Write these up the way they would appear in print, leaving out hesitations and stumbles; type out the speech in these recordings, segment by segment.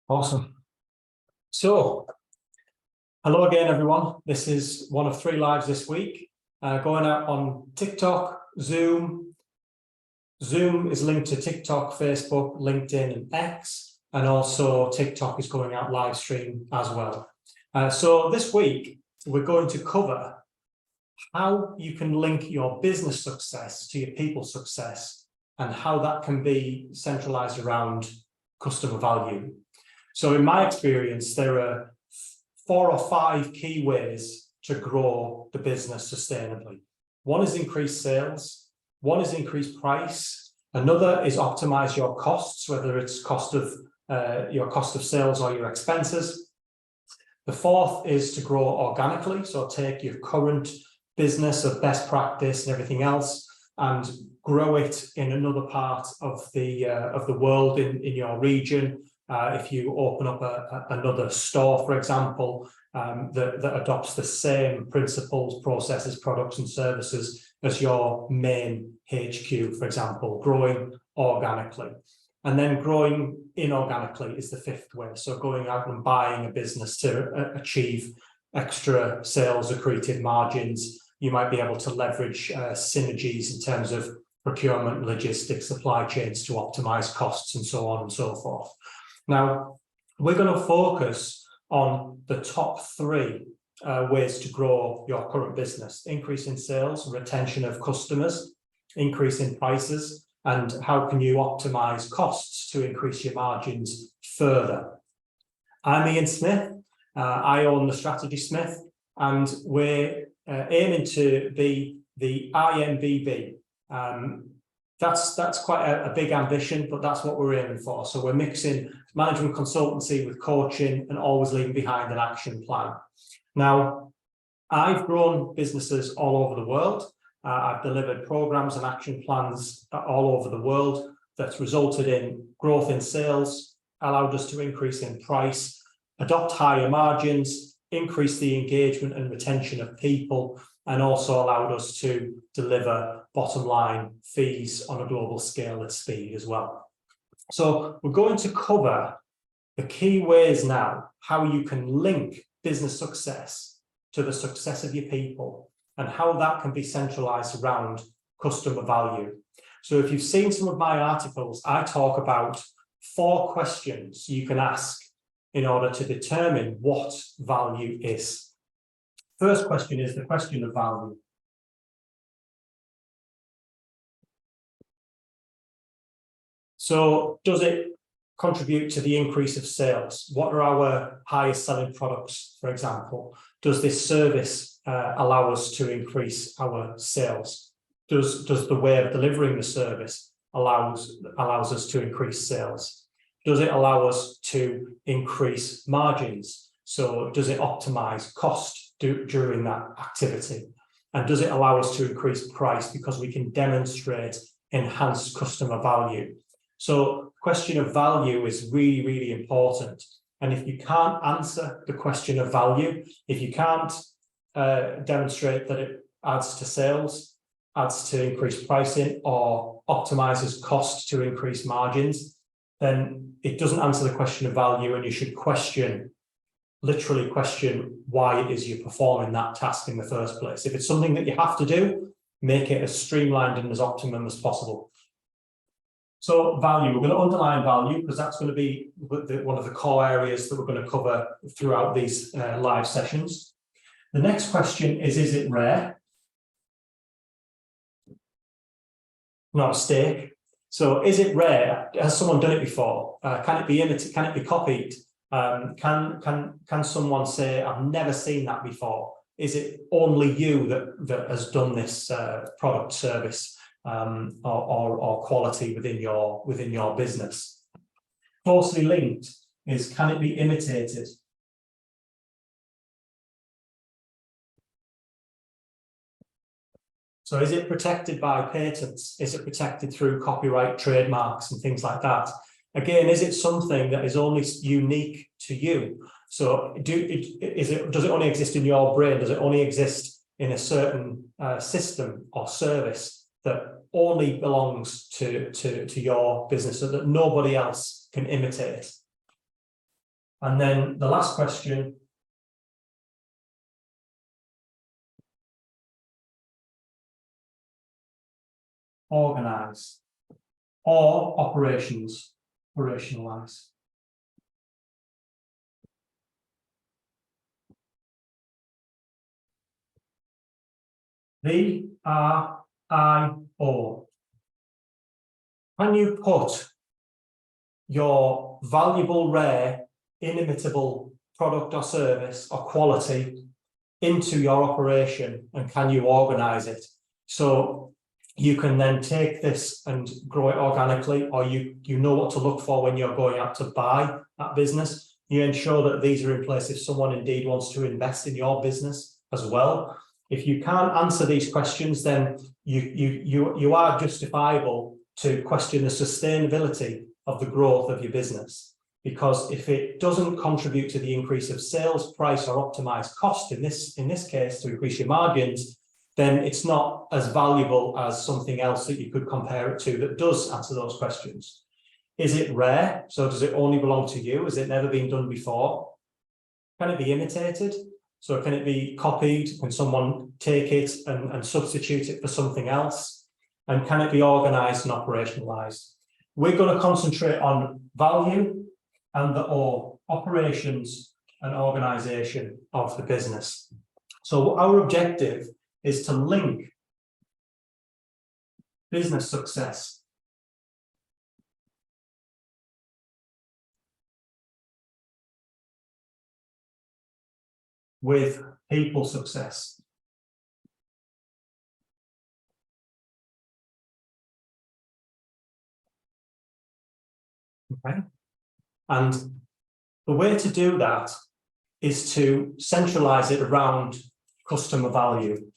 Awesome. So, hello again, everyone. This is one of 3 lives this week, going out on TikTok, Zoom. Zoom is linked to TikTok, Facebook, LinkedIn, and X, and also TikTok is going out live stream as well. So this week, we're going to cover how you can link your business success to your people success and how that can be centralized around customer value. So in my experience, there are 4 or 5 key ways to grow the business sustainably. One is increase sales, one is increase price, another is optimize your costs, whether it's your cost of sales or your expenses. The 4th is to grow organically, so take your current business of best practice and everything else and grow it in another part of the world in your region. If you open up another store, for example, that adopts the same principles, processes, products, and services as your main HQ, for example, growing organically. And then growing inorganically is the 5th way. So going out and buying a business to achieve extra sales, accretive margins. You might be able to leverage synergies in terms of procurement, logistics, supply chains to optimize costs, and so on and so forth. Now, we're going to focus on the top 3 ways to grow your current business: increase in sales, retention of customers, increase in prices, and how can you optimize costs to increase your margins further. I'm Ian Smith. I own TheStrategySmith, and we're aiming to be the IMBB. That's quite a big ambition, but that's what we're aiming for. So we're mixing management consultancy with coaching and always leaving behind an action plan. Now, I've grown businesses all over the world. I've delivered programs and action plans all over the world that's resulted in growth in sales, allowed us to increase in price, adopt higher margins, increase the engagement and retention of people, and also allowed us to deliver bottom line fees on a global scale at speed as well. So we're going to cover the key ways now how you can link business success to the success of your people and how that can be centralized around customer value. So if you've seen some of my articles, I talk about 4 questions you can ask in order to determine what value is. First question is the question of value. So does it contribute to the increase of sales? What are our highest selling products, for example? Does this service allow us to increase our sales? Does the way of delivering the service allows us to increase sales? Does it allow us to increase margins? So does it optimize cost during that activity? And does it allow us to increase price because we can demonstrate enhanced customer value? So question of value is really, really important. And if you can't answer the question of value, if you can't demonstrate that it adds to sales, adds to increased pricing, or optimizes cost to increase margins, then it doesn't answer the question of value, and you should literally question why it is you're performing that task in the first place. If it's something that you have to do, make it as streamlined and as optimum as possible. So value, we're going to underline value because that's going to be one of the core areas that we're going to cover throughout these live sessions. The next question is it rare? Not a mistake. So is it rare? Has someone done it before? Can it be imitated? Can it be copied? Can someone say, I've never seen that before? Is it only you that has done this product, service, or quality within your business? Closely linked is, can it be imitated? So is it protected by patents? Is it protected through copyright, trademarks, and things like that? Again, is it something that is only unique to you? So does it only exist in your brain? Does it only exist in a certain system or service that only belongs to your business so that nobody else can imitate? And then the last question, organize or operationalize. VRIO. Can you put your valuable, rare, inimitable product or service or quality into your operation, and can you organize it? So you can then take this and grow it organically, or you know what to look for when you're going out to buy that business. You ensure that these are in place if someone indeed wants to invest in your business as well. If you can't answer these questions, then you are justifiable to question the sustainability of the growth of your business. Because if it doesn't contribute to the increase of sales price or optimized cost, in this case, to increase your margins, then it's not as valuable as something else that you could compare it to that does answer those questions. Is it rare? So does it only belong to you? Has it never been done before? Can it be imitated? So can it be copied? Can someone take it and substitute it for something else? And can it be organized and operationalized? We're going to concentrate on value and the O, operations and organization of the business. So our objective is to link business success with people success. Okay. And the way to do that is to centralize it around customer value.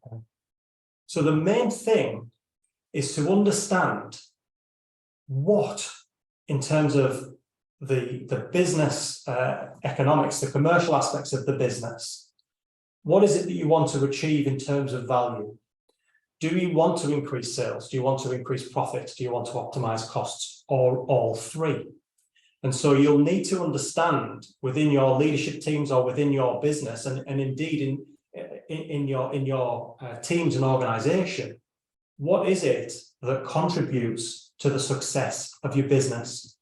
Okay. So the main thing is to understand what, in terms of the business economics, the commercial aspects of the business, what is it that you want to achieve in terms of value? Do you want to increase sales? Do you want to increase profit? Do you want to optimize costs, or all three? And so you'll need to understand within your leadership teams or within your business, and indeed in your teams and organization, what is it that contributes to the success of your business?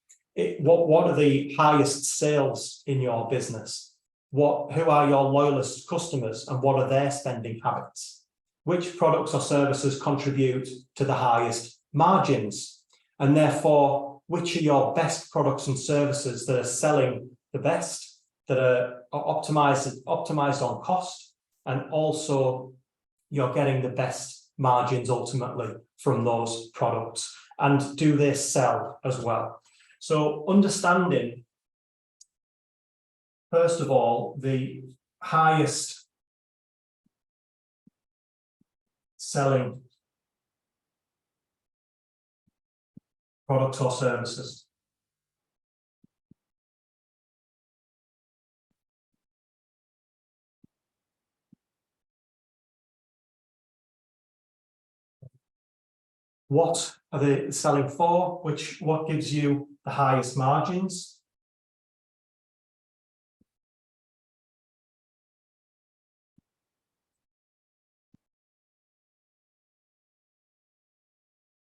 What are the highest sales in your business? Who are your loyalist customers, and what are their spending habits? Which products or services contribute to the highest margins? And therefore, which are your best products and services that are selling the best, that are optimized on cost, and also you're getting the best margins ultimately from those products? And do they sell as well? So understanding, first of all, the highest selling products or services. What are they selling for? What gives you the highest margins?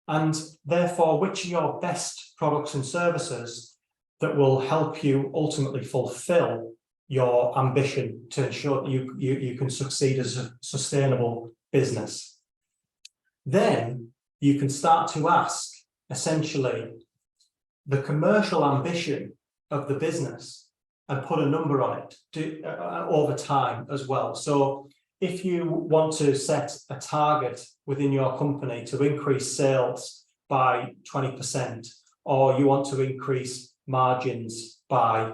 And therefore, which are your best products and services that will help you ultimately fulfill your ambition to ensure that you can succeed as a sustainable business? Then you can start to ask, essentially, the commercial ambition of the business and put a number on it over time as well. So if you want to set a target within your company to increase sales by 20%, or you want to increase margins by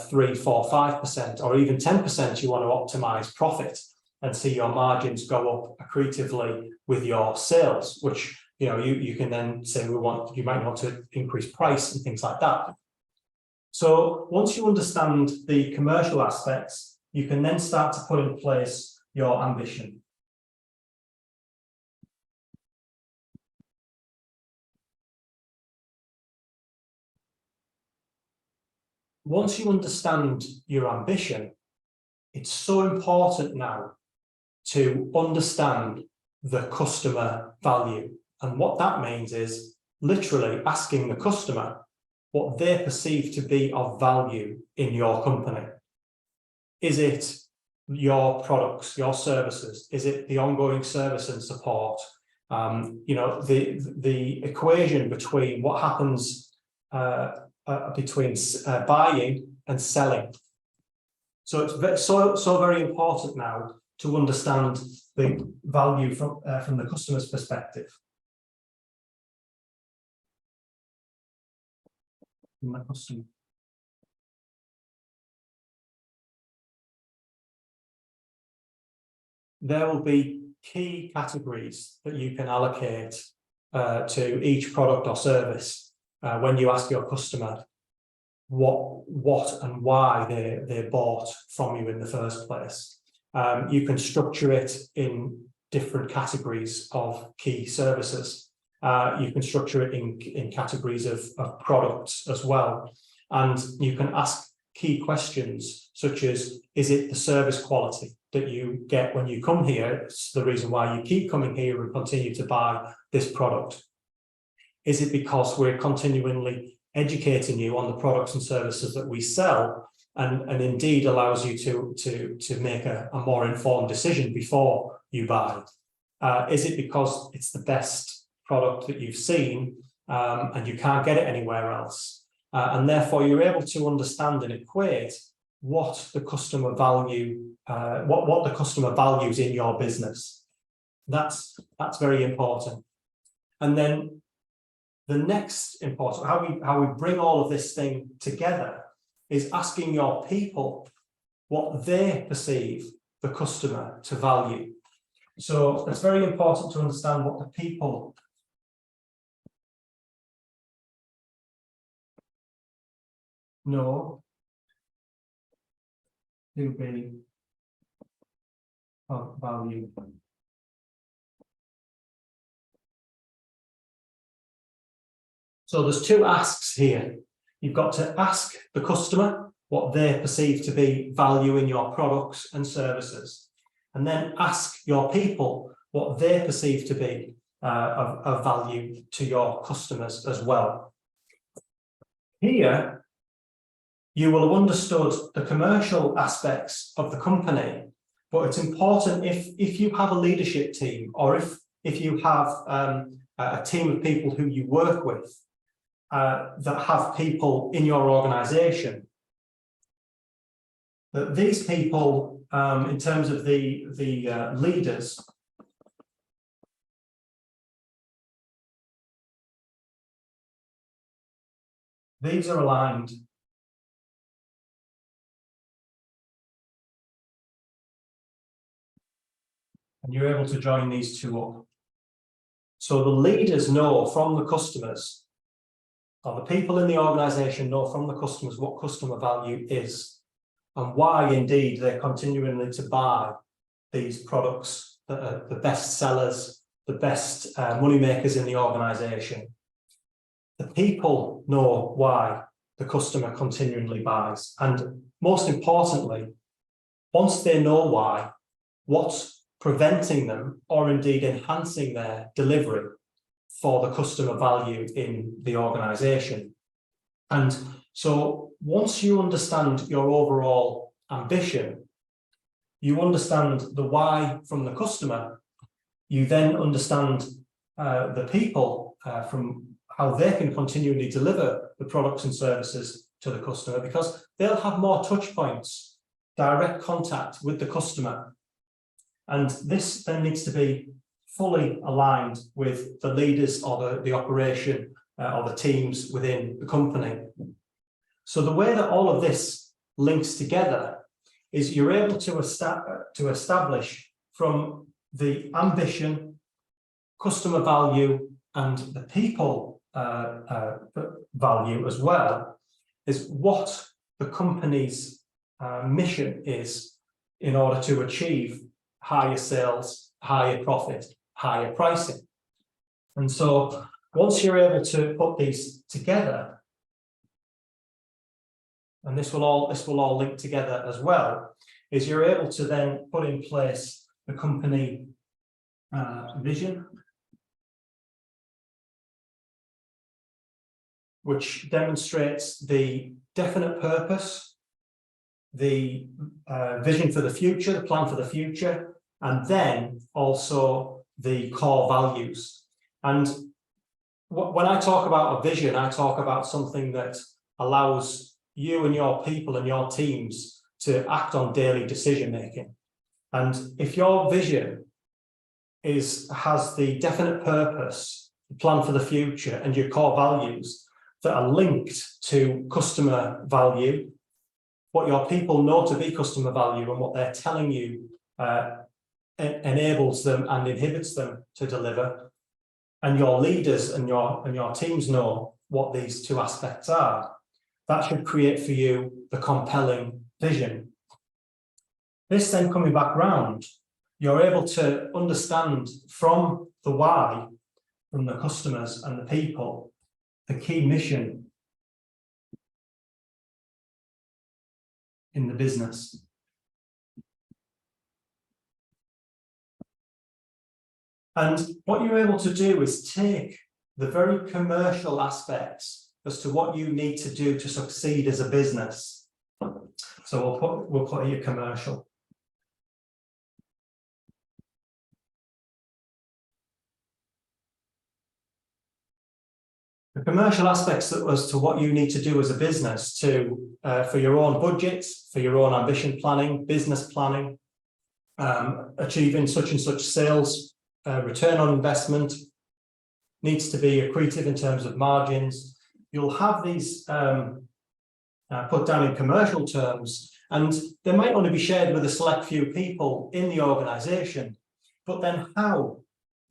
3, 4, 5%, or even 10%, you want to optimize profit and see your margins go up accretively with your sales, which you can then say you might want to increase price and things like that. So once you understand the commercial aspects, you can then start to put in place your ambition. Once you understand your ambition, it's so important now to understand the customer value. And what that means is literally asking the customer what they perceive to be of value in your company. Is it your products, your services? Is it the ongoing service and support? You know, the equation between what happens between buying and selling. So it's so very important now to understand the value from the customer's perspective. From the customer. There will be key categories that you can allocate to each product or service when you ask your customer what and why they bought from you in the first place. You can structure it in different categories of key services. You can structure it in categories of products as well. And you can ask key questions such as, is it the service quality that you get when you come here? It's the reason why you keep coming here and continue to buy this product. Is it because we're continually educating you on the products and services that we sell, and indeed allows you to make a more informed decision before you buy? Is it because it's the best product that you've seen and you can't get it anywhere else? And therefore you're able to understand and equate what the customer value, what the customer values in your business. That's very important. And then the next important, how we bring all of this thing together is asking your people what they perceive the customer to value. So it's very important to understand what the people know to be of value. So there's two asks here. You've got to ask the customer what they perceive to be value in your products and services, and then ask your people what they perceive to be of value to your customers as well. Here, you will have understood the commercial aspects of the company, but it's important if you have a leadership team, or if you have a team of people who you work with that have people in your organization, that these people, in terms of the leaders, these are aligned. And you're able to join these two up. So the leaders know from the customers, or the people in the organization know from the customers what customer value is, and why indeed they're continuing to buy these products that are the best sellers, the best money makers in the organization. The people know why the customer continually buys. And most importantly, once they know why, what's preventing them or indeed enhancing their delivery for the customer value in the organization. And so once you understand your overall ambition, you understand the why from the customer, you then understand the people from how they can continually deliver the products and services to the customer, because they'll have more touch points, direct contact with the customer. And this then needs to be fully aligned with the leaders or the operation or the teams within the company. So the way that all of this links together is you're able to establish from the ambition, customer value, and the people value as well, is what the company's mission is, in order to achieve higher sales, higher profit, higher pricing. And so once you're able to put these together, and this will all link together as well, is you're able to then put in place the company vision, which demonstrates the definite purpose, the vision for the future, the plan for the future, and then also the core values. And when I talk about a vision, I talk about something that allows you and your people and your teams to act on daily decision making. And if your vision has the definite purpose, the plan for the future, and your core values that are linked to customer value, what your people know to be customer value and what they're telling you enables them and inhibits them to deliver, and your leaders and your teams know what these two aspects are, that should create for you the compelling vision. This then coming back round, you're able to understand from the why, from the customers and the people, the key mission in the business. And what you're able to do is take the very commercial aspects as to what you need to do to succeed as a business. So we'll put here commercial. The commercial aspects as to what you need to do as a business for your own budgets, for your own ambition planning, business planning, achieving such and such sales, return on investment, needs to be accretive in terms of margins. You'll have these put down in commercial terms, and they might only be shared with a select few people in the organization. But then how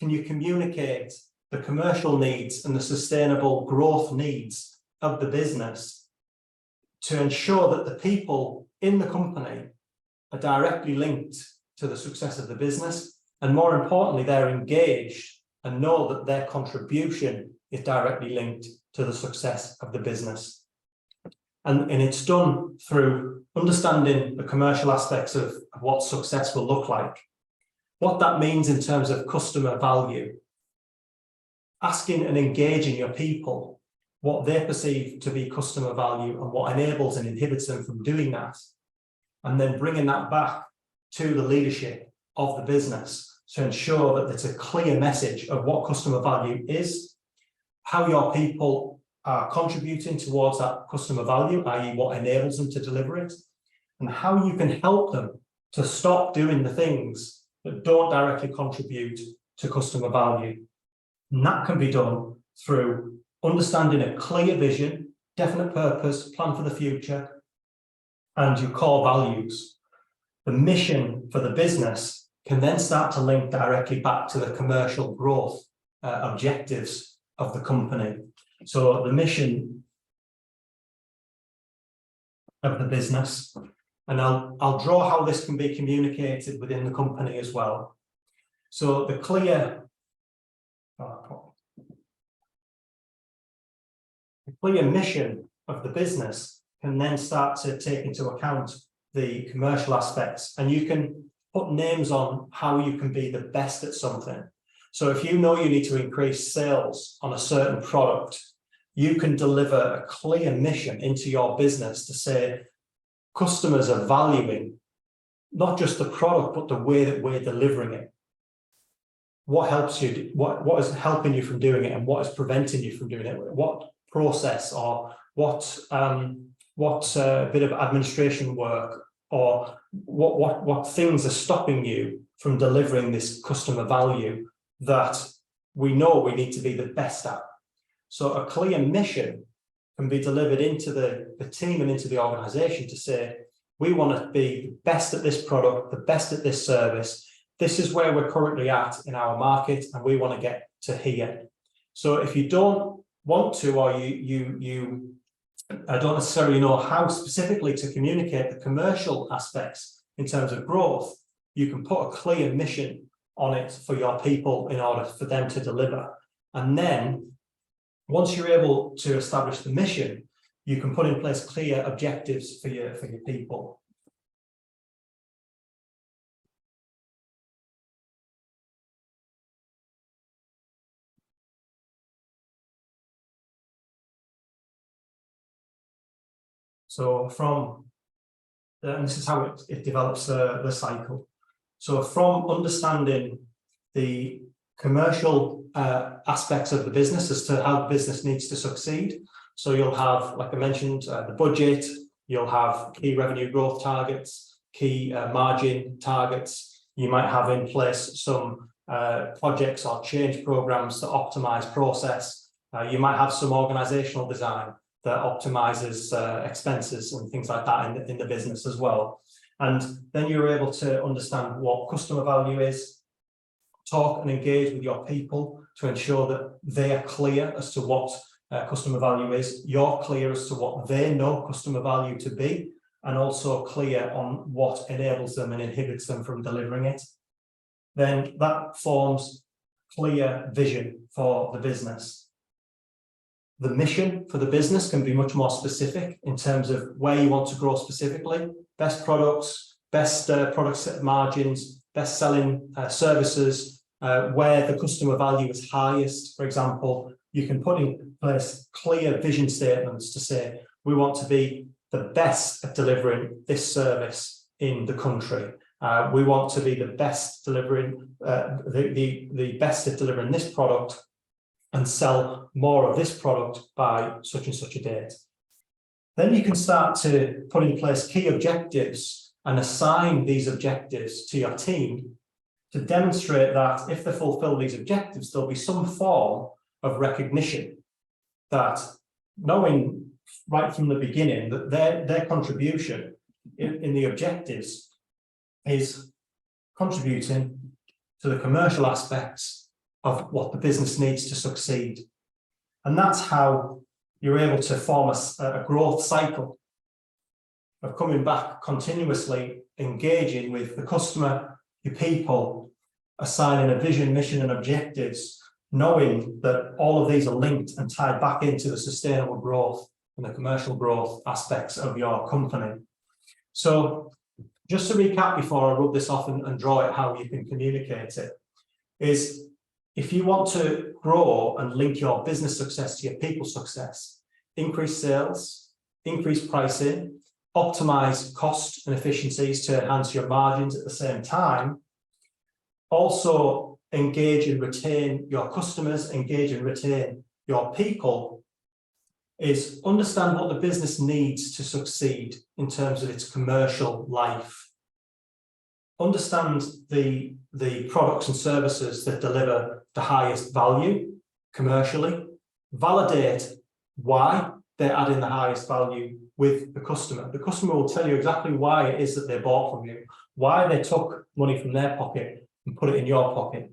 can you communicate the commercial needs and the sustainable growth needs of the business to ensure that the people in the company are directly linked to the success of the business, and more importantly, they're engaged and know that their contribution is directly linked to the success of the business. And it's done through understanding the commercial aspects of what success will look like, what that means in terms of customer value, asking and engaging your people what they perceive to be customer value and what enables and inhibits them from doing that, and then bringing that back to the leadership of the business to ensure that there's a clear message of what customer value is, how your people are contributing towards that customer value, i.e. what enables them to deliver it, and how you can help them to stop doing the things that don't directly contribute to customer value. And that can be done through understanding a clear vision, definite purpose, plan for the future, and your core values. The mission for the business can then start to link directly back to the commercial growth objectives of the company. So the mission of the business, and I'll draw how this can be communicated within the company as well. So the clear mission of the business can then start to take into account the commercial aspects, and you can put names on how you can be the best at something. So if you know you need to increase sales on a certain product, you can deliver a clear mission into your business to say customers are valuing not just the product, but the way that we're delivering it. What helps you? What is helping you from doing it, and what is preventing you from doing it? What process or what bit of administration work or what things are stopping you from delivering this customer value that we know we need to be the best at? So a clear mission can be delivered into the team and into the organization to say, we want to be the best at this product, the best at this service. This is where we're currently at in our market, and we want to get to here. So if you don't want to, or you don't necessarily know how specifically to communicate the commercial aspects in terms of growth, you can put a clear mission on it for your people in order for them to deliver. And then once you're able to establish the mission, you can put in place clear objectives for your people. So and this is how it develops the cycle. So from understanding the commercial aspects of the business as to how the business needs to succeed. So you'll have, like I mentioned, the budget, you'll have key revenue growth targets, key margin targets. You might have in place some projects or change programs to optimize process. You might have some organizational design that optimizes expenses and things like that in the business as well. And then you're able to understand what customer value is, talk and engage with your people to ensure that they are clear as to what customer value is. You're clear as to what they know customer value to be, and also clear on what enables them and inhibits them from delivering it. Then that forms clear vision for the business. The mission for the business can be much more specific in terms of where you want to grow specifically, best products, best product margins, best selling services, where the customer value is highest. For example, you can put in place clear vision statements to say, we want to be the best at delivering this service in the country. We want to be the best delivering, the best at delivering this product and sell more of this product by such and such a date. Then you can start to put in place key objectives and assign these objectives to your team to demonstrate that if they fulfill these objectives, there'll be some form of recognition, that knowing right from the beginning that their contribution in the objectives is contributing to the commercial aspects of what the business needs to succeed. And that's how you're able to form a growth cycle of coming back continuously, engaging with the customer, your people, assigning a vision, mission, and objectives, knowing that all of these are linked and tied back into the sustainable growth and the commercial growth aspects of your company. So just to recap before I rub this off and draw it how you can communicate it, is if you want to grow and link your business success to your people's success, increase sales, increase pricing, optimize cost and efficiencies to enhance your margins at the same time, also engage and retain your customers, engage and retain your people, is understand what the business needs to succeed in terms of its commercial life. Understand the products and services that deliver the highest value commercially. Validate why they're adding the highest value with the customer. The customer will tell you exactly why it is that they bought from you, why they took money from their pocket and put it in your pocket.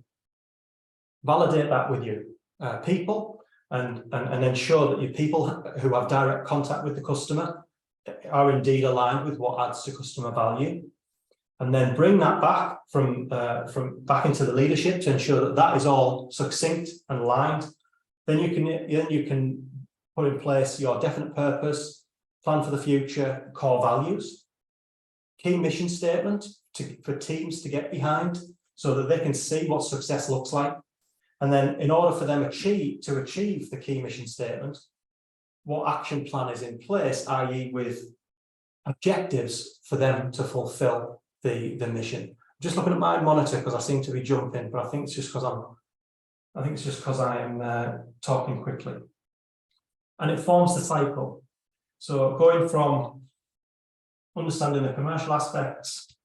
Validate that with your people and ensure that your people who have direct contact with the customer are indeed aligned with what adds to customer value. And then bring that back from back into the leadership to ensure that that is all succinct and aligned. Then you can put in place your definite purpose, plan for the future, core values, key mission statement for teams to get behind so that they can see what success looks like. And then in order for them to achieve the key mission statement, what action plan is in place, i.e. with objectives for them to fulfill the mission. I'm just looking at my monitor because I seem to be jumping, but I think it's just because I am talking quickly. And it forms the cycle. So going from understanding the commercial aspects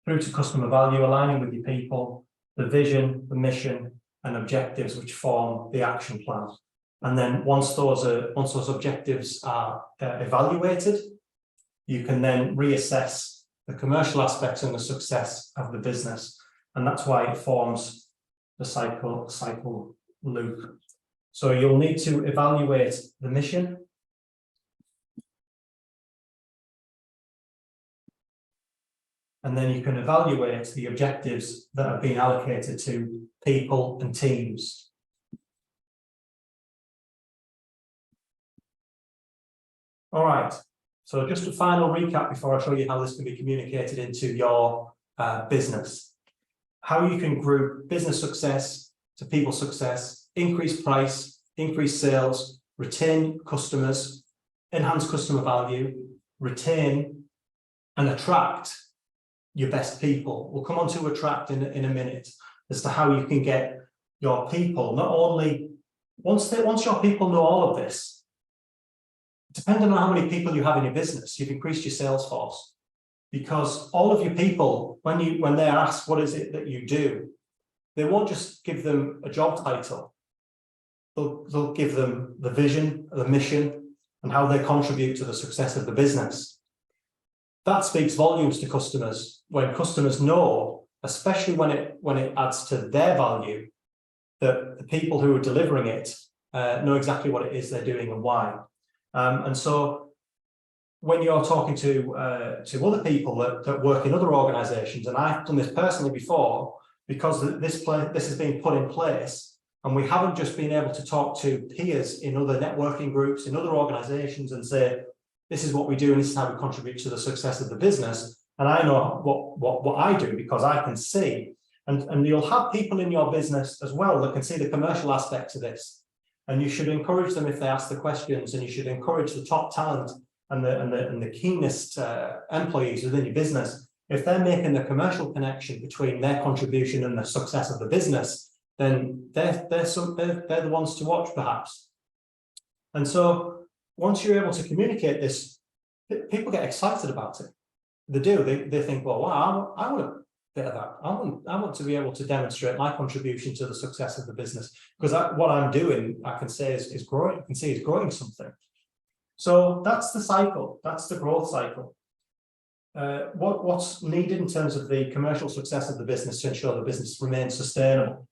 through to customer value, aligning with your people, the vision, the mission, and objectives which form the action plan. And then once those objectives are evaluated, you can then reassess the commercial aspects and the success of the business. And that's why it forms the cycle loop. So you'll need to evaluate the mission, And then you can evaluate the objectives that have been allocated to people and teams. All right, so just a final recap before I show you how this can be communicated into your business. How you can group business success to people success, increase price, increase sales, retain customers, enhance customer value, retain and attract your best people. We'll come on to attract in a minute as to how you can get your people, not only, once your people know all of this, depending on how many people you have in your business, you've increased your sales force. Because all of your people, when they're asked what is it that you do, they won't just give them a job title. They'll give them the vision, the mission, and how they contribute to the success of the business. That speaks volumes to customers. When customers know, especially when it adds to their value, that the people who are delivering it know exactly what it is they're doing and why. And so when you're talking to other people that work in other organizations, and I've done this personally before, because this has been put in place, and we haven't just been able to talk to peers in other networking groups, in other organizations, and say, this is what we do, and this is how we contribute to the success of the business. And I know what I do because I can see, and you'll have people in your business as well that can see the commercial aspects of this. And you should encourage them if they ask the questions, and you should encourage the top talent and the keenest employees within your business. If they're making the commercial connection between their contribution and the success of the business, then they're the ones to watch, perhaps. And so once you're able to communicate this, people get excited about it. They do. They think, well, wow, I want a bit of that. I want to be able to demonstrate my contribution to the success of the business, because what I'm doing, I can say is growing. I can see it's growing something. So that's the cycle. That's the growth cycle. What's needed in terms of the commercial success of the business to ensure the business remains sustainable?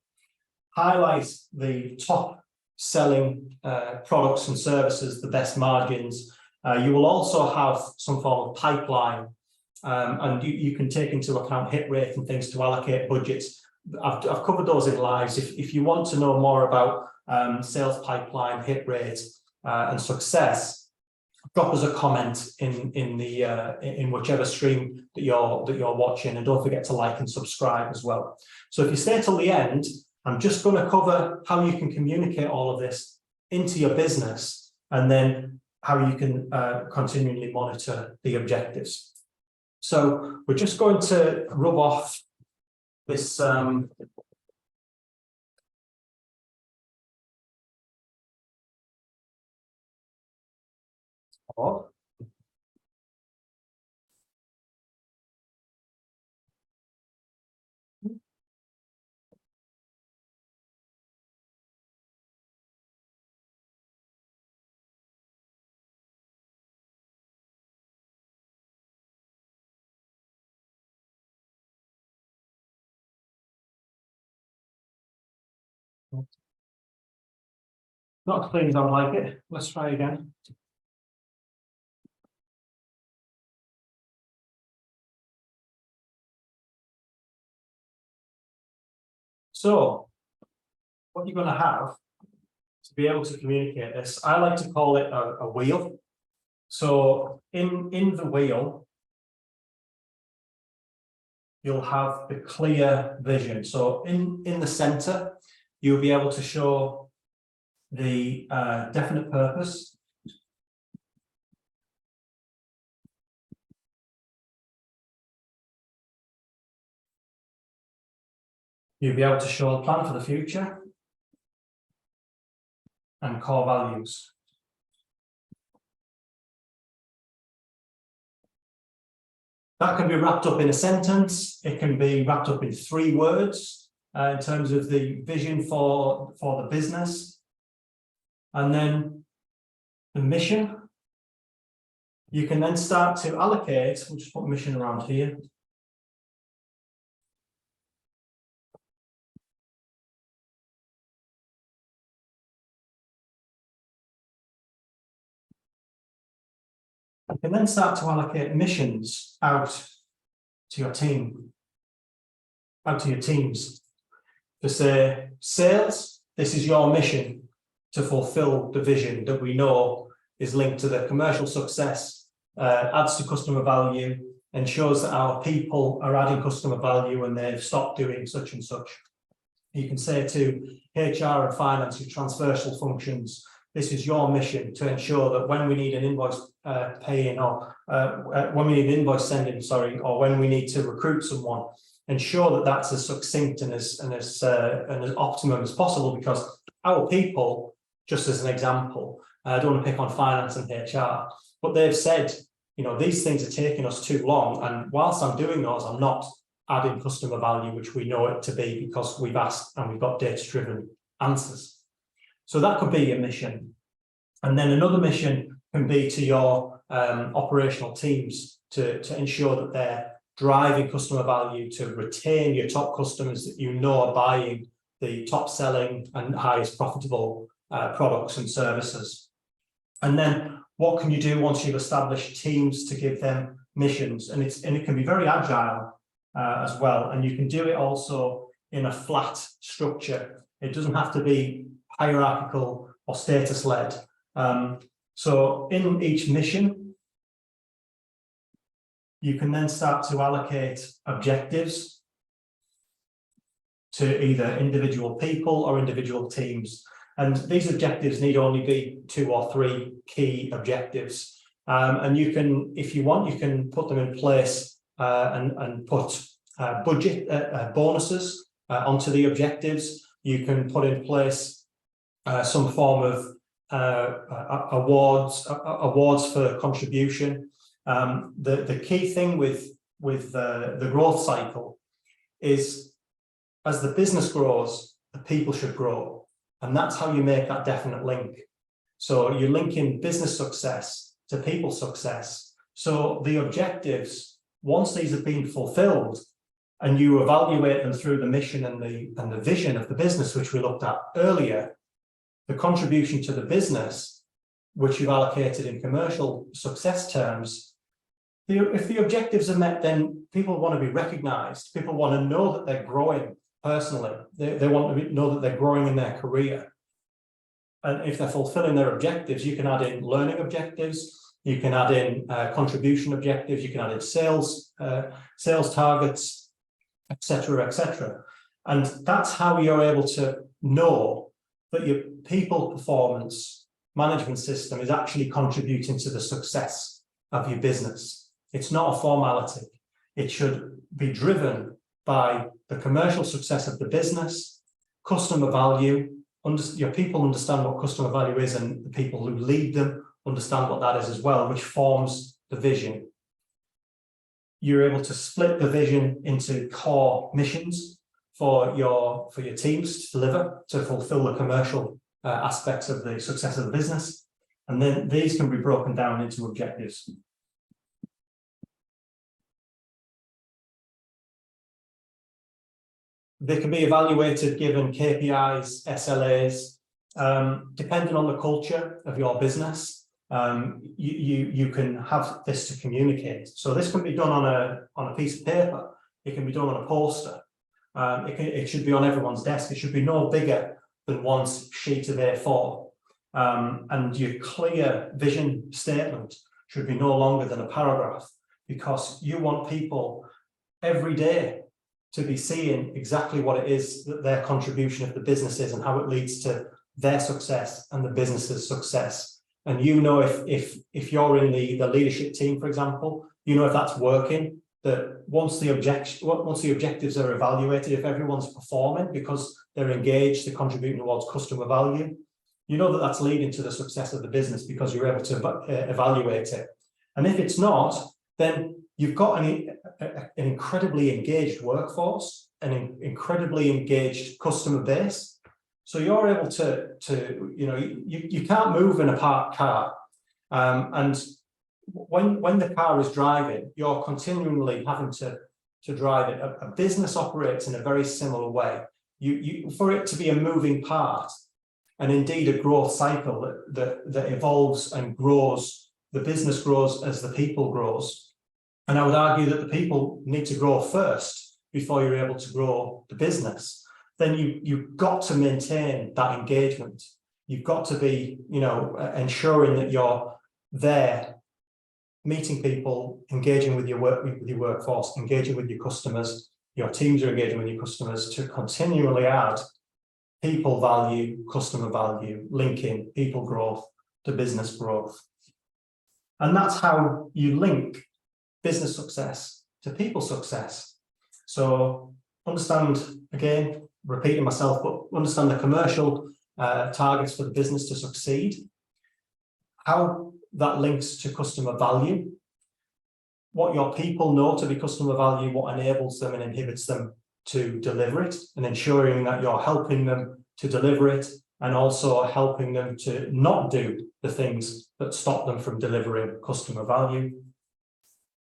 Highlight the top selling products and services, the best margins. You will also have some form of pipeline, and you can take into account hit rate and things to allocate budgets. I've covered those in lives. If you want to know more about sales pipeline, hit rate, and success, drop us a comment in whichever stream that you're watching, and don't forget to like and subscribe as well. So if you stay till the end, I'm just going to cover how you can communicate all of this into your business, and then how you can continually monitor the objectives. So we're just going to rub off this not as clean as I would like it. Let's try again. So what you're going to have to be able to communicate this, I like to call it a wheel. So in the wheel, you'll have the clear vision. So in the center, you'll be able to show the definite purpose. You'll be able to show a plan for the future and core values. That can be wrapped up in a sentence. It can be wrapped up in 3 words in terms of the vision for the business. And then the mission. You can then start to allocate, we'll just put mission around here. You can then start to allocate missions out your team, out to your teams, to say, sales, this is your mission to fulfill the vision that we know is linked to the commercial success, adds to customer value, ensures that our people are adding customer value and they've stopped doing such and such. You can say to HR and finance, your transversal functions, this is your mission to ensure that when we need an invoice paying, or when we need an invoice sending, sorry, or when we need to recruit someone, ensure that that's as succinct and as optimum as possible, because our people, just as an example, I don't want to pick on finance and HR, but they've said, you know, these things are taking us too long, and whilst I'm doing those, I'm not adding customer value, which we know it to be because we've asked and we've got data-driven answers. So that could be your mission. And then another mission can be to your operational teams to ensure that they're driving customer value, to retain your top customers that you know are buying the top selling and highest profitable products and services. And then what can you do once you've established teams to give them missions? And it can be very agile as well. And you can do it also in a flat structure. It doesn't have to be hierarchical or status-led. So in each mission, you can then start to allocate objectives to either individual people or individual teams. And these objectives need only be 2 or 3 key objectives. And you can, if you want, you can put them in place and put budget bonuses onto the objectives. You can put in place some form of awards for contribution. The key thing with the growth cycle is, as the business grows, the people should grow. And that's how you make that definite link. So you're linking business success to people success. So the objectives, once these have been fulfilled, and you evaluate them through the mission and the vision of the business, which we looked at earlier, the contribution to the business, which you've allocated in commercial success terms, if the objectives are met, then people want to be recognized. People want to know that they're growing personally. They want to know that they're growing in their career. And if they're fulfilling their objectives, you can add in learning objectives, you can add in contribution objectives, you can add in sales targets, etc., etc. And that's how you're able to know that your people performance management system is actually contributing to the success of your business. It's not a formality. It should be driven by the commercial success of the business, customer value. Your people understand what customer value is, and the people who lead them understand what that is as well, which forms the vision. You're able to split the vision into core missions for your teams to deliver, to fulfill the commercial aspects of the success of the business. And then these can be broken down into objectives. They can be evaluated given KPIs, SLAs, depending on the culture of your business. You can have this to communicate. So this can be done on a piece of paper. It can be done on a poster. It should be on everyone's desk. It should be no bigger than one sheet of A4. And your clear vision statement should be no longer than a paragraph, because you want people every day to be seeing exactly what it is that their contribution of the business is and how it leads to their success and the business's success. And you know, if you're in the leadership team, for example, you know if that's working, that once the objectives are evaluated, if everyone's performing because they're engaged, they're contributing towards customer value, you know that that's leading to the success of the business because you're able to evaluate it. And if it's not, then you've got an incredibly engaged workforce, an incredibly engaged customer base. So you're able to you know, you can't move in a parked car. And when the car is driving, you're continually having to drive it. A business operates in a very similar way. For it to be a moving part, and indeed a growth cycle that evolves and grows, the business grows as the people grows. And I would argue that the people need to grow first before you're able to grow the business. Then you've got to maintain that engagement. You've got to be, ensuring that you're there, meeting people, engaging with your workforce, engaging with your customers. Your teams are engaging with your customers to continually add people value, customer value, linking people growth to business growth. And that's how you link business success to people success. So understand, again, repeating myself, but understand the commercial targets for the business to succeed, how that links to customer value, what your people know to be customer value, what enables them and inhibits them to deliver it, and ensuring that you're helping them to deliver it and also helping them to not do the things that stop them from delivering customer value.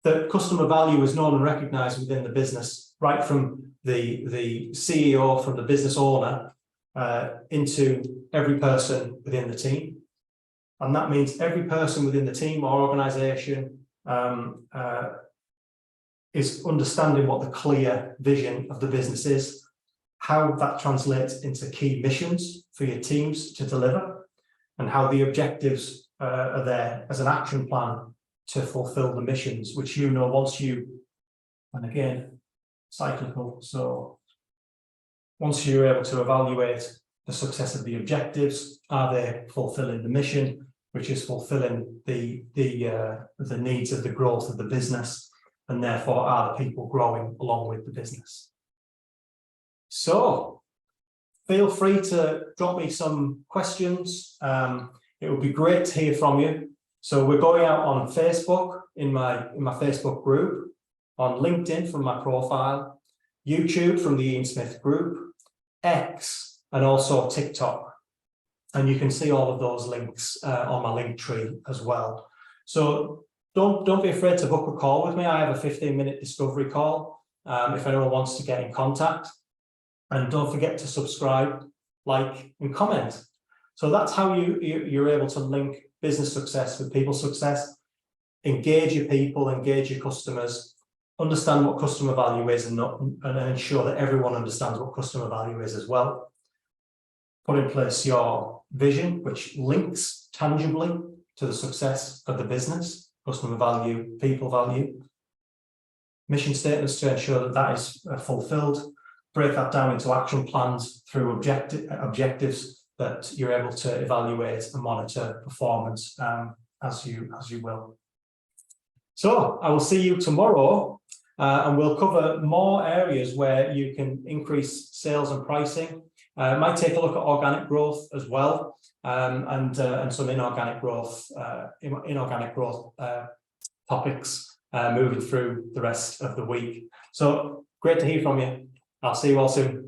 That customer value is known and recognized within the business, right from the CEO, from the business owner, into every person within the team. And that means every person within the team or organization is understanding what the clear vision of the business is, how that translates into key missions for your teams to deliver, and how the objectives are there as an action plan to fulfill the missions, which once you, and again, cyclical, so once you're able to evaluate the success of the objectives, are they fulfilling the mission, which is fulfilling the needs of the growth of the business, and therefore are the people growing along with the business. So feel free to drop me some questions. It would be great to hear from you. So we're going out on Facebook in my Facebook group, on LinkedIn from my profile, YouTube from the Ian Smith group, X, and also TikTok. And you can see all of those links on my link tree as well. So don't be afraid to book a call with me. I have a 15-minute discovery call if anyone wants to get in contact. And don't forget to subscribe, like, and comment. So that's how you're able to link business success with people success. Engage your people, engage your customers, understand what customer value is, and ensure that everyone understands what customer value is as well. Put in place your vision, which links tangibly to the success of the business, customer value, people value. Mission statements to ensure that that is fulfilled. Break that down into action plans through objectives that you're able to evaluate and monitor performance as you will. So I will see you tomorrow, and we'll cover more areas where you can increase sales and pricing. Might take a look at organic growth as well, and some inorganic growth topics moving through the rest of the week. So great to hear from you. I'll see you all soon.